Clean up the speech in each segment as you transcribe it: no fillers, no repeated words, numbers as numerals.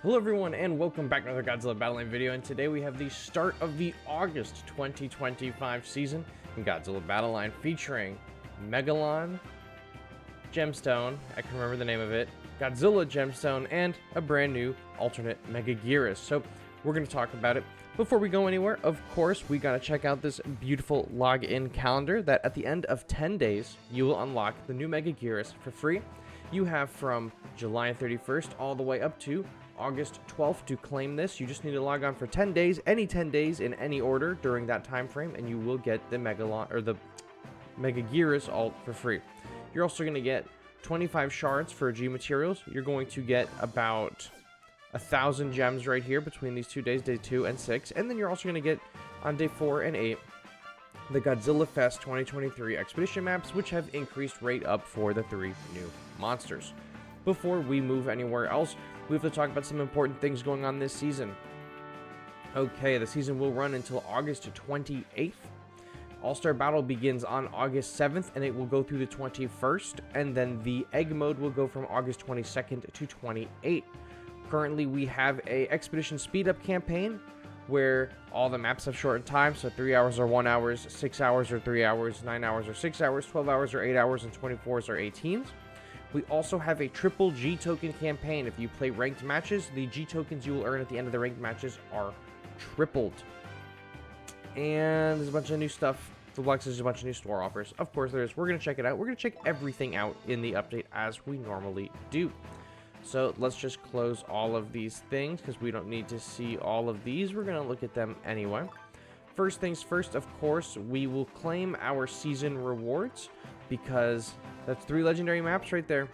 Hello everyone and welcome back to another Godzilla Battle Line video, and today we have the start of the August 2025 season in Godzilla Battle Line featuring Megalon, Gemstone, I can remember the name of it, Godzilla Gemstone, and a brand new alternate Mega Gearas. So we're going to talk about it. Before we go anywhere, of course, we got to check out this beautiful login calendar that at the end of 10 days, you will unlock the new Mega Gearas for free. You have from July 31st all the way up to August 12th to claim this. You just need to log on for 10 days, any 10 days in any order during that time frame, and you will get the Megalon or the Mega Gearas alt for free. You're also going to get 25 shards for G materials. You're going to get about 1,000 gems right here between these 2 days, day 2 and 6, and then you're also going to get on day 4 and 8 the Godzilla Fest 2023 expedition maps, which have increased rate up for the 3 new monsters. Before we move anywhere else, we have to talk about some important things going on this season. Okay, the season will run until August 28th. All-Star Battle begins on August 7th, and it will go through the 21st, and then the Egg Mode will go from August 22nd to 28th. Currently, we have a Expedition Speed-Up campaign, where all the maps have shortened time, so 3 hours are 1 hour, 6 hours are 3 hours, 9 hours are 6 hours, 12 hours are 8 hours, and 24s are 18s. We also have a triple G token campaign. If you play ranked matches, the G tokens you will earn at the end of the ranked matches are tripled. And there's a bunch of new stuff. The Deluxe is a bunch of new store offers. Of course there is. We're going to check it out. We're going to check everything out in the update as we normally do. So let's just close all of these things because we don't need to see all of these. We're going to look at them anyway. First things first, of course, we will claim our season rewards because that's 3 legendary maps right there.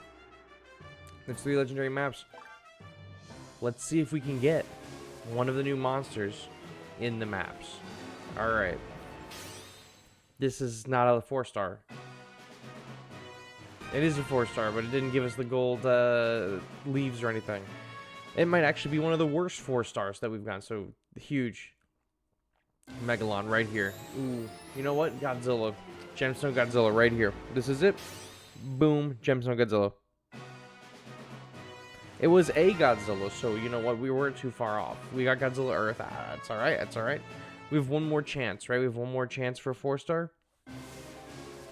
That's 3 legendary maps. Let's see if we can get one of the new monsters in the maps. Alright. This is not a 4-star. It is a 4-star, but it didn't give us the gold leaves or anything. It might actually be one of the worst 4-stars that we've gotten. So, huge. Megalon right here. Ooh. You know what? Godzilla. Gemstone Godzilla right here. This is it. Boom. Gemstone Godzilla. It was a Godzilla, so you know what? We weren't too far off. We got Godzilla Earth. Ah, that's alright. That's alright. We have one more chance, right? We have one more chance for a 4-star.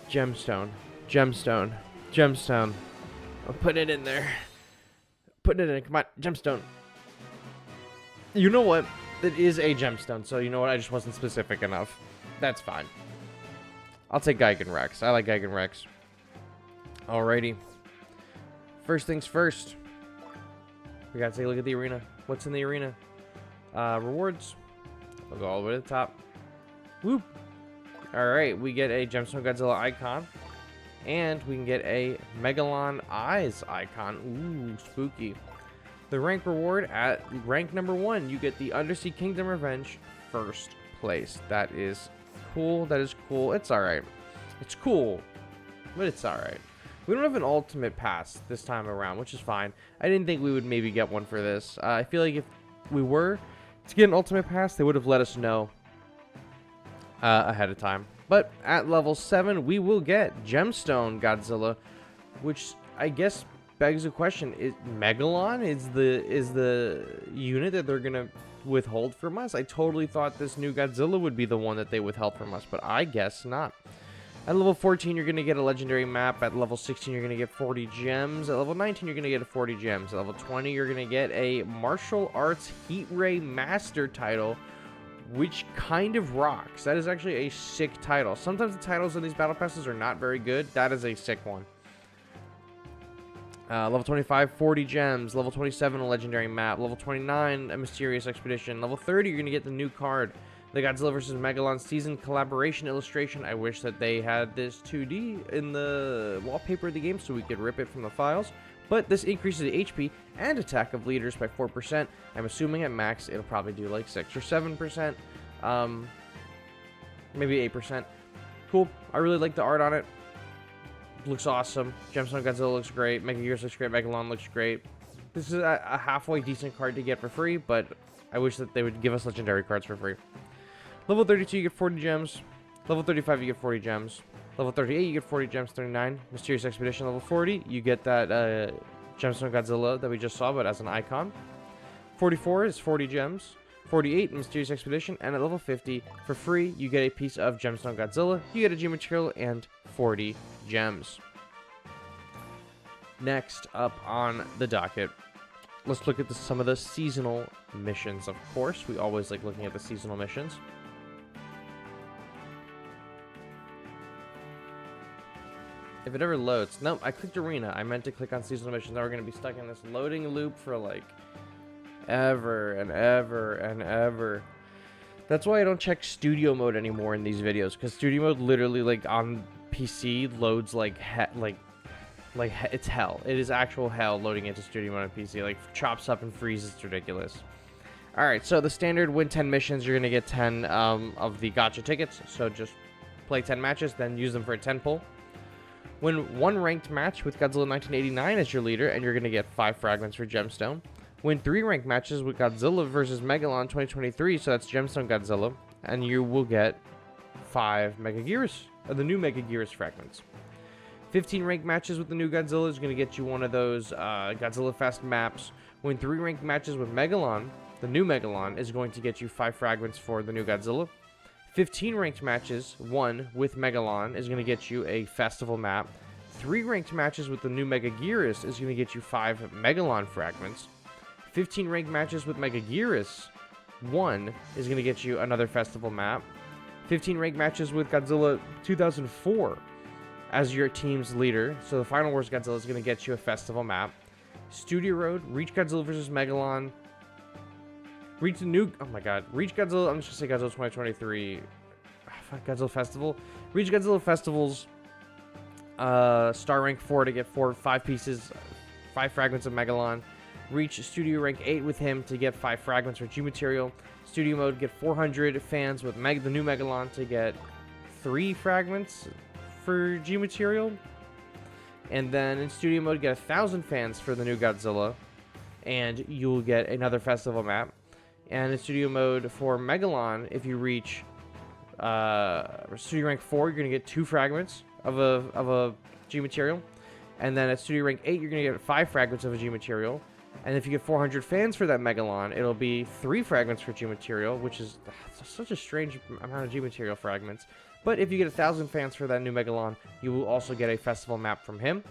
Gemstone. Gemstone. Gemstone. I'll put it in there. Put it in. Come on. Gemstone. You know what? It is a gemstone, so you know what? I just wasn't specific enough. That's fine. I'll take Gigan Rex. I like Gigan Rex. Alrighty. First things first. We gotta take a look at the arena. What's in the arena? Rewards. We'll go all the way to the top. Whoop. Alright, we get a Gemstone Godzilla icon. And we can get a Megalon Eyes icon. Ooh, spooky. The rank reward at rank number 1, you get the Undersea Kingdom Revenge first place. That is cool. That is cool. It's alright. It's cool, but it's alright. We don't have an ultimate pass this time around, which is fine. I didn't think we would maybe get one for this. I feel like if we were to get an ultimate pass, they would have let us know ahead of time. But at level 7, we will get Gemstone Godzilla, which I guess begs the question: is Megalon is the unit that they're gonna withhold from us? I totally thought this new Godzilla would be the one that they withheld from us, but I guess not. At level 14, you're gonna get a legendary map. At level 16, you're gonna get 40 gems. At level 19, you're gonna get 40 gems. At level 20, you're gonna get a martial arts Heat Ray Master title, which kind of rocks. That is actually a sick title. Sometimes the titles in these battle passes are not very good. That is a sick one. Level 25, 40 gems. Level 27, a legendary map. Level 29, a mysterious expedition. Level 30, you're going to get the new card, the Godzilla vs. Megalon season collaboration illustration. I wish that they had this 2D in the wallpaper of the game so we could rip it from the files. But this increases the HP and attack of leaders by 4%. I'm assuming at max it'll probably do like 6 or 7%. Maybe 8%. Cool. I really like the art on it. Looks awesome. Gemstone Godzilla looks great. Mega Gearas looks great. Megalon looks great. This is a halfway decent card to get for free, but I wish that they would give us legendary cards for free. Level 32, you get 40 gems. Level 35, you get 40 gems. Level 38, you get 40 gems. 39, Mysterious Expedition. Level 40, you get that Gemstone Godzilla that we just saw, but as an icon. 44 is 40 gems. 48, Mysterious Expedition. And at level 50, for free, you get a piece of Gemstone Godzilla. You get a G material and 40 gems. Next up on the docket, let's look at some of the seasonal missions. Of course, we always like looking at the seasonal missions. If it ever loads. Nope, I clicked arena. I meant to click on seasonal missions. Now we're going to be stuck in this loading loop for like ever and ever and ever. That's why I don't check studio mode anymore in these videos, because studio mode literally like on PC loads like it's hell. It is actual hell loading into studio mode on PC. Like chops up and freezes. It's ridiculous. All right, so the standard win 10 missions. You're going to get 10 of the gacha tickets. So just play 10 matches, then use them for a 10 pull. Win one ranked match with Godzilla 1989 as your leader, and you're going to get 5 fragments for Gemstone. Win 3 ranked matches with Godzilla vs. Megalon 2023, so that's Gemstone Godzilla, and you will get 5 Mega Gearas, the new Mega Gearas fragments. 15 ranked matches with the new Godzilla is going to get you one of those Godzilla Fest maps. Win 3 ranked matches with Megalon, the new Megalon, is going to get you 5 fragments for the new Godzilla. 15 ranked matches, 1 with Megalon, is going to get you a festival map. 3 ranked matches with the new Mega Gearas is going to get you 5 Megalon fragments. 15 ranked matches with Mega Gearas, 1 is going to get you another festival map. 15 ranked matches with Godzilla 2004 as your team's leader. So the Final Wars Godzilla is going to get you a festival map. Studio Road, Reach Godzilla vs. Megalon. Reach the new... Oh my god. Reach Godzilla... I'm just going to say Godzilla 2023. Godzilla Festival. Reach Godzilla Festival's star rank 4 to get 5 pieces, 5 fragments of Megalon. Reach Studio rank 8 with him to get 5 fragments for G material. Studio mode, get 400 fans with the new Megalon to get 3 fragments for G material. And then in studio mode, get 1,000 fans for the new Godzilla, and you'll get another festival map. And in studio mode for Megalon, if you reach studio rank 4, you're gonna get 2 fragments of a G material. And then at studio rank 8, you're gonna get 5 fragments of a G material. And if you get 400 fans for that Megalon, it'll be 3 fragments for G material, which is such a strange amount of G material fragments. But if you get 1,000 fans for that new Megalon, you will also get a festival map from him.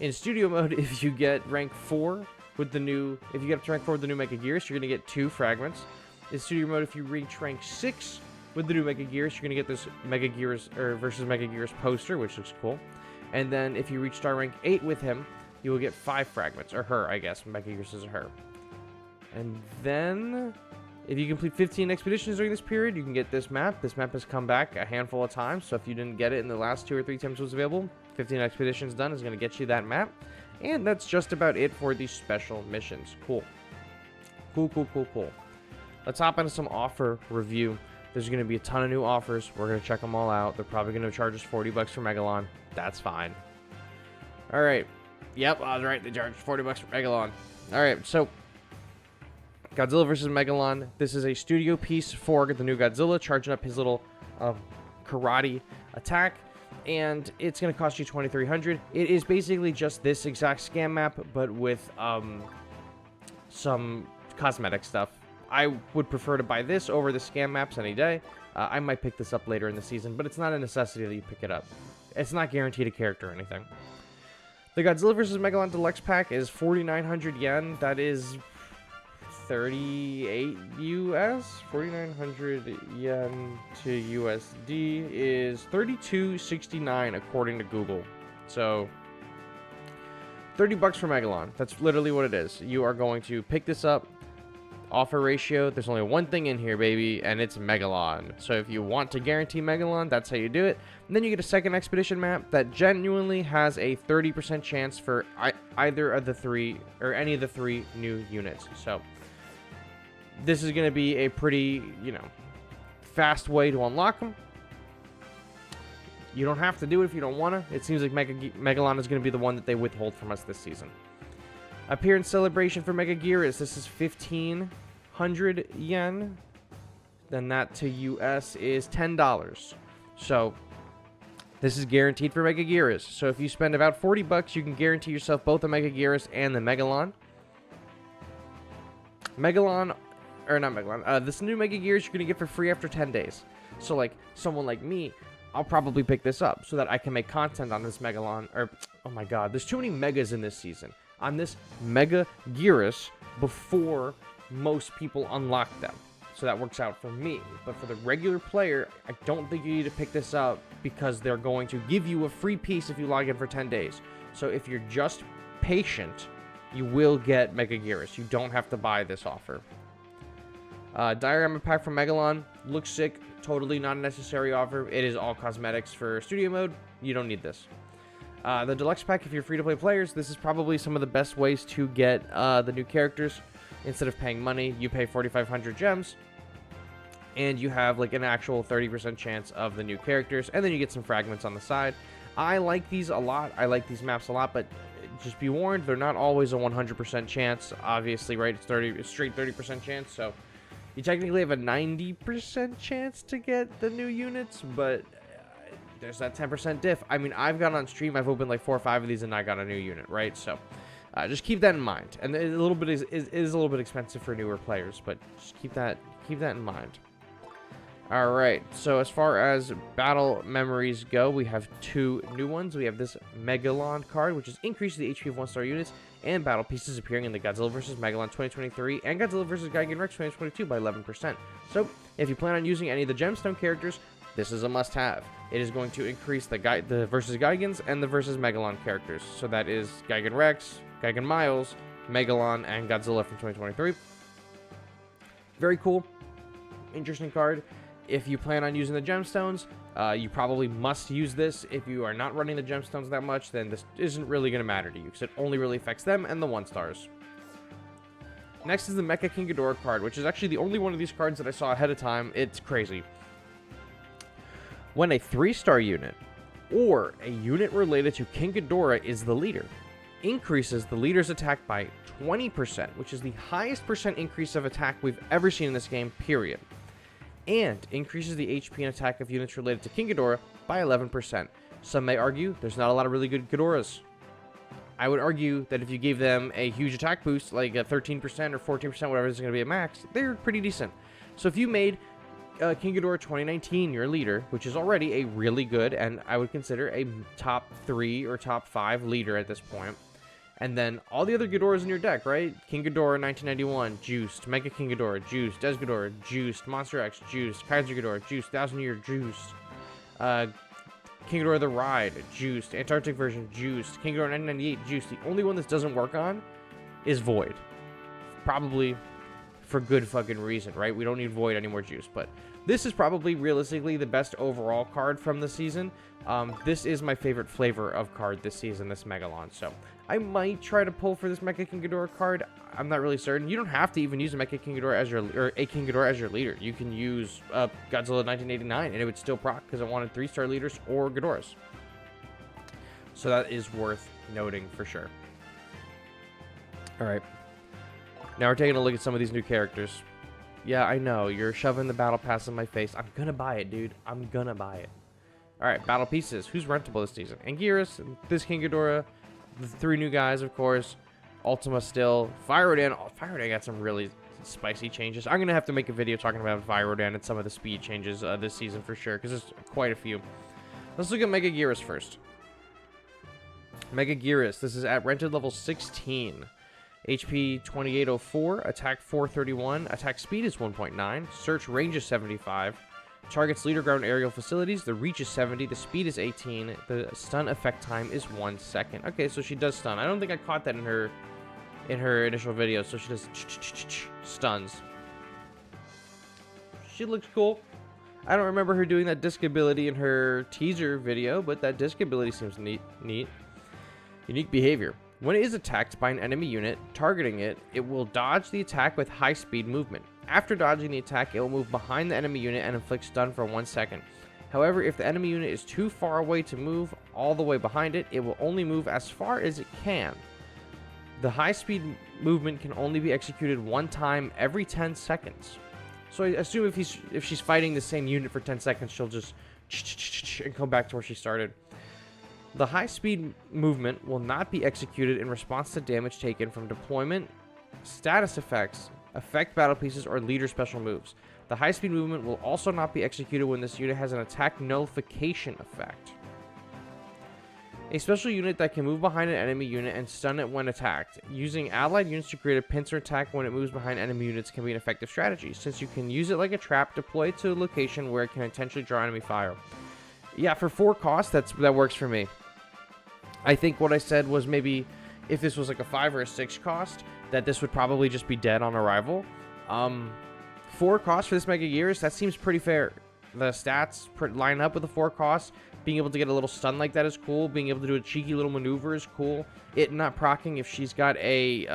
In studio mode, if you get rank 4 with the new, if you get up to rank 4 with the new Mega Gearas, you're gonna get 2 fragments. In studio mode, if you reach rank 6 with the new Mega Gearas, you're gonna get this Mega Gearas versus Mega Gearas poster, which looks cool. And then if you reach star rank 8 with him, you will get 5 fragments, or her, I guess. Mega Gearas is her. And then, if you complete 15 expeditions during this period, you can get this map. This map has come back a handful of times, so if you didn't get it in the last 2 or 3 times it was available, 15 expeditions done is going to get you that map. And that's just about it for these special missions. Cool. Cool. Let's hop into some offer review. There's going to be a ton of new offers. We're going to check them all out. They're probably going to charge us $40 for Megalon. That's fine. All right. Yep, I was right. They charged $40 for Megalon. All right, so Godzilla vs. Megalon. This is a studio piece for the new Godzilla, charging up his little karate attack, and it's going to cost you $2,300. It is basically just this exact scam map, but with some cosmetic stuff. I would prefer to buy this over the scam maps any day. I might pick this up later in the season, but it's not a necessity that you pick it up. It's not guaranteed a character or anything. The Godzilla vs. Megalon Deluxe Pack is 4,900 yen. That is 38 US. 4,900 yen to USD is 32.69 according to Google. So $30 for Megalon. That's literally what it is. You are going to pick this up. Offer ratio, there's only one thing in here, baby, and it's Megalon. So if you want to guarantee Megalon, that's how you do it. And then you get a second expedition map that genuinely has a 30% chance for either of the 3 or any of the 3 new units. So this is going to be a pretty, fast way to unlock them. You don't have to do it if you don't want to. It seems like Megalon is going to be the one that they withhold from us this season. Appearance celebration for Mega Gearas. This is 1,500 yen. Then that to US is $10. So this is guaranteed for Mega Gearas. So if you spend about $40, you can guarantee yourself both the Mega Gearas and the Megalon. Megalon, or not Megalon, this new Mega Gears you're going to get for free after 10 days. So, like, someone like me, I'll probably pick this up so that I can make content on this Megalon, or, oh my god, there's too many Megas in this season. On this Mega Gearas before most people unlock them. So that works out for me. But for the regular player, I don't think you need to pick this up because they're going to give you a free piece if you log in for 10 days. So if you're just patient, you will get Mega Gearas. You don't have to buy this offer. Diorama pack from Megalon. Looks sick. Totally not a necessary offer. It is all cosmetics for studio mode. You don't need this. The deluxe pack, if you're free-to-play players, this is probably some of the best ways to get the new characters. Instead of paying money, you pay 4,500 gems, and you have like an actual 30% chance of the new characters, and then you get some fragments on the side. I like these a lot. I like these maps a lot, but just be warned, they're not always a 100% chance. Obviously, right? It's straight 30% chance, so you technically have a 90% chance to get the new units, but there's that 10% diff. I mean, I've got on stream, I've opened like 4 or 5 of these, and I got a new unit, right? So just keep that in mind. And it a little bit is a little bit expensive for newer players, but just keep that in mind. All right. So as far as battle memories go, we have 2 new ones. We have this Megalon card, which is increases the HP of 1-star units and battle pieces appearing in the Godzilla vs. Megalon 2023 and Godzilla vs. Gigan Rex 2022 by 11%. So if you plan on using any of the gemstone characters, this is a must-have. It is going to increase the versus Gigans and the versus Megalon characters. So that is Gigan Rex, Gigan Miles, Megalon, and Godzilla from 2023. Very cool. Interesting card. If you plan on using the gemstones, you probably must use this. If you are not running the gemstones that much, then this isn't really going to matter to you, because it only really affects them and the 1-stars. Next is the Mecha King Ghidorah card, which is actually the only one of these cards that I saw ahead of time. It's crazy. When a 3-star unit, or a unit related to King Ghidorah is the leader, increases the leader's attack by 20%, which is the highest percent increase of attack we've ever seen in this game, period. And increases the HP and attack of units related to King Ghidorah by 11%. Some may argue there's not a lot of really good Ghidorahs. I would argue that if you gave them a huge attack boost, like a 13% or 14%, whatever it's going to be at max, they're pretty decent. So if you made King Ghidorah 2019 your leader, which is already a really good, and I would consider a top 3 or top 5 leader at this point, and then all the other Ghidorahs in your deck, right? King Ghidorah 1991, juiced. Mega King Ghidorah, juiced. Des Ghidorah, juiced. Monster X, juiced. Kaiju Guides, juiced. 1000 Year, juiced. King Ghidorah The Ride, juiced. Antarctic version, juiced. King Ghidorah 1998, juiced. The only one this doesn't work on is Void. Probably for good fucking reason, right? We don't need Void anymore juice, but this is probably realistically the best overall card from the season. This is my favorite flavor of card this season, this Megalon. So I might try to pull for this Mecha King Ghidorah card. I'm not really certain. You don't have to even use a Mecha King Ghidorah as your, or a King Ghidorah as your leader. You can use Godzilla 1989 and it would still proc because I wanted 3-star leaders or Ghidorahs. So that is worth noting for sure. All right. Now we're taking a look at some of these new characters. Yeah, I know. You're shoving the battle pass in my face. I'm gonna buy it, dude. I'm gonna buy it. Alright, battle pieces. Who's rentable this season? And Gearas, this King Ghidorah, the 3 new guys, of course. Ultima still. Fire Rodan. Oh, Fire Rodan got some really spicy changes. I'm gonna have to make a video talking about Fire Rodan and some of the speed changes this season for sure, because there's quite a few. Let's look at Mega Gearas first. Mega Gearas. This is at rented level 16. HP 2804, attack 431, attack speed is 1.9, search range is 75, targets leader ground aerial facilities, the reach is 70, the speed is 18, the stun effect time is 1 second. Okay, so she does stun. I don't think I caught that in her initial video, so she does stuns. She looks cool. I don't remember her doing that disc ability in her teaser video, but that disc ability seems neat. Unique behavior. When it is attacked by an enemy unit, targeting it, it will dodge the attack with high speed movement. After dodging the attack, it will move behind the enemy unit and inflict stun for 1 second. However, if the enemy unit is too far away to move all the way behind it, it will only move as far as it can. The high speed movement can only be executed 1 time every 10 seconds. So I assume if she's fighting the same unit for 10 seconds, she'll just and come back to where she started. The high-speed movement will not be executed in response to damage taken from deployment, status effects, effect battle pieces, or leader special moves. The high-speed movement will also not be executed when this unit has an attack nullification effect. A special unit that can move behind an enemy unit and stun it when attacked. Using allied units to create a pincer attack when it moves behind enemy units can be an effective strategy, since you can use it like a trap, deploy it to a location where it can intentionally draw enemy fire. Yeah, for 4 costs, that works for me. I think what I said was maybe if this was like a 5 or a 6 cost, that this would probably just be dead on arrival. 4 costs for this Mega Gearas, that seems pretty fair. The stats line up with the 4 costs. Being able to get a little stun like that is cool. Being able to do a cheeky little maneuver is cool. It not proccing if she's got a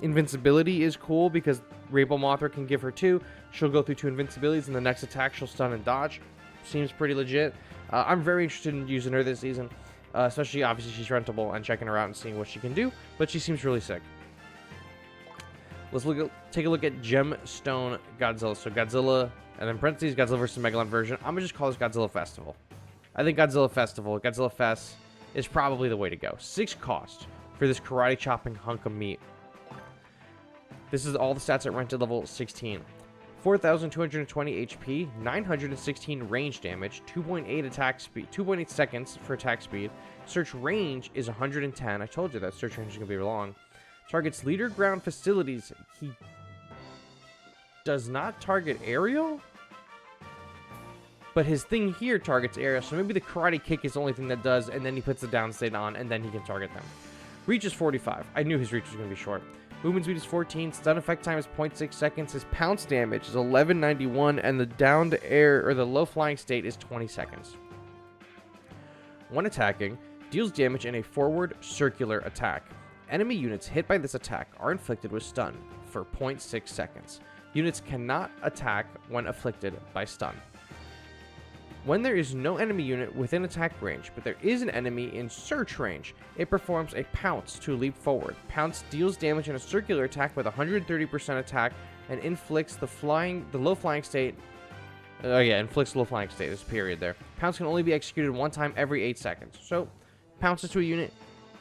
invincibility is cool, because Rainbow Mothra can give her 2. She'll go through 2 invincibilities, and the next attack she'll stun and dodge. Seems pretty legit. I'm very interested in using her this season. Especially, obviously, she's rentable, and checking her out and seeing what she can do. But she seems really sick. Let's take a look at Gemstone Godzilla. So Godzilla, and then parentheses, Godzilla vs. Megalon version. I'm going to just call this Godzilla Festival. I think Godzilla Festival, Godzilla Fest, is probably the way to go. 6 cost for this karate chopping hunk of meat. This is all the stats at rented level 16. 4,220 HP, 916 range damage, 2.8 attack speed, 2.8 seconds for attack speed. Search range is 110. I told you that search range is going to be long. Targets leader ground facilities. He does not target aerial, but his thing here targets area, so maybe the karate kick is the only thing that does, and then he puts the down state on, and then he can target them. Reach is 45. I knew his reach was going to be short. Movement speed is 14. Stun effect time is 0.6 seconds. His pounce damage is 1191, and the down to air, or the low flying state, is 20 seconds. When attacking, deals damage in a forward circular attack. Enemy units hit by this attack are inflicted with stun for 0.6 seconds. Units cannot attack when afflicted by stun. When there is no enemy unit within attack range, but there is an enemy in search range, it performs a pounce to leap forward. Pounce deals damage in a circular attack with 130% attack and inflicts the low flying state. Inflicts low flying state. There's a period there. Pounce can only be executed 1 time every 8 seconds. So, pounces to a unit,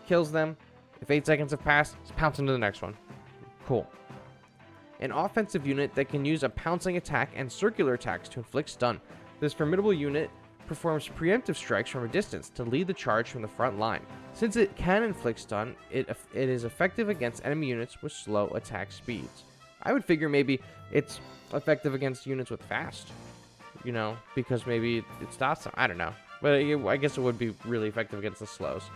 kills them. If 8 seconds have passed, it's pouncing to the next one. Cool. An offensive unit that can use a pouncing attack and circular attacks to inflict stun. This formidable unit performs preemptive strikes from a distance to lead the charge from the front line. Since it can inflict stun, it is effective against enemy units with slow attack speeds. I would figure maybe it's effective against units with fast, because maybe it stops them. I don't know. But I guess it would be really effective against the slows.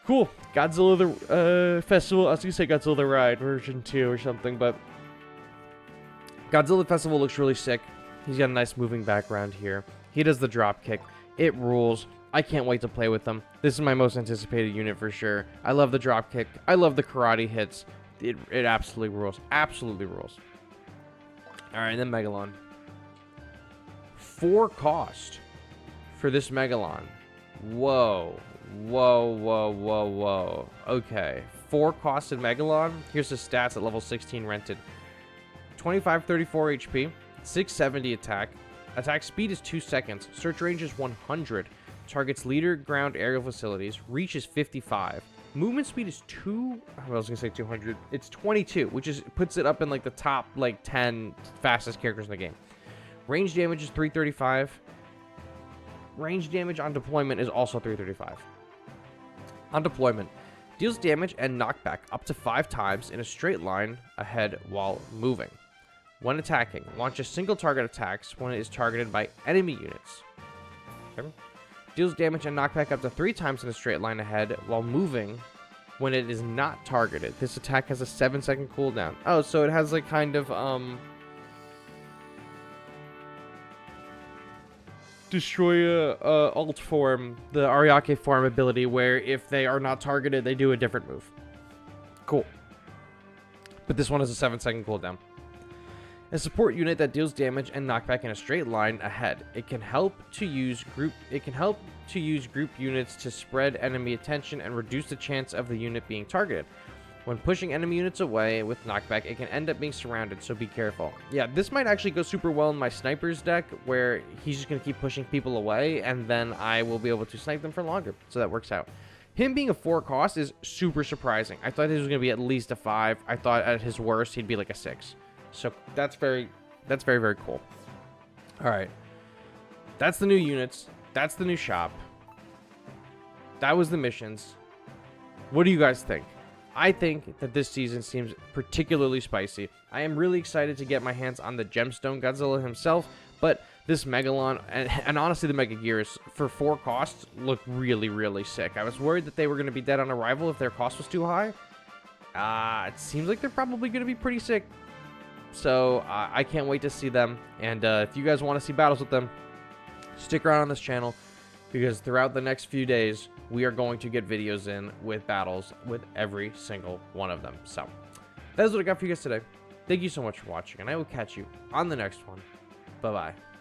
Cool. Godzilla the Festival. I was going to say Godzilla the Ride version 2 or something, but Godzilla Festival looks really sick. He's got a nice moving background here. He does the drop kick. It rules. I can't wait to play with him. This is my most anticipated unit for sure. I love the drop kick. I love the karate hits. It absolutely rules. Absolutely rules. Alright, then Megalon. 4 cost for this Megalon. Whoa. Whoa. Okay. 4 cost in Megalon. Here's the stats at level 16 rented. 2534 HP. 670 attack. Attack speed is 2 seconds. Search range is 100. Targets leader ground aerial facilities. Reach is 55. Movement speed is 200. It's 22, which puts it up in like the top 10 fastest characters in the game. Range damage is 335. Range damage on deployment is also 335. On deployment, deals damage and knockback up to 5 times in a straight line ahead while moving. When attacking, launch a single target attacks when it is targeted by enemy units. Okay. Deals damage and knockback up to 3 times in a straight line ahead while moving when it is not targeted. This attack has a 7-second cooldown. Oh, so it has destroy alt form, the Ariake form ability, where if they are not targeted, they do a different move. Cool. But this one has a 7-second cooldown. A support unit that deals damage and knockback in a straight line ahead. It can help to use group units to spread enemy attention and reduce the chance of the unit being targeted. When pushing enemy units away with knockback, it can end up being surrounded, so be careful. Yeah, this might actually go super well in my snipers deck, where he's just going to keep pushing people away, and then I will be able to snipe them for longer, so that works out. Him being a 4 cost is super surprising. I thought he was going to be at least a 5. I thought at his worst he'd be like a 6. So that's very, very cool. All right. That's the new units. That's the new shop. That was the missions. What do you guys think? I think that this season seems particularly spicy. I am really excited to get my hands on the Gemstone Godzilla himself, but this Megalon, and honestly the Mega Gearas, for 4 costs, look really, really sick. I was worried that they were going to be dead on arrival if their cost was too high. It seems like they're probably going to be pretty sick. So, I can't wait to see them. And if you guys want to see battles with them, stick around on this channel, because throughout the next few days, we are going to get videos in with battles with every single one of them. So, that is what I got for you guys today. Thank you so much for watching, and I will catch you on the next one. Bye-bye.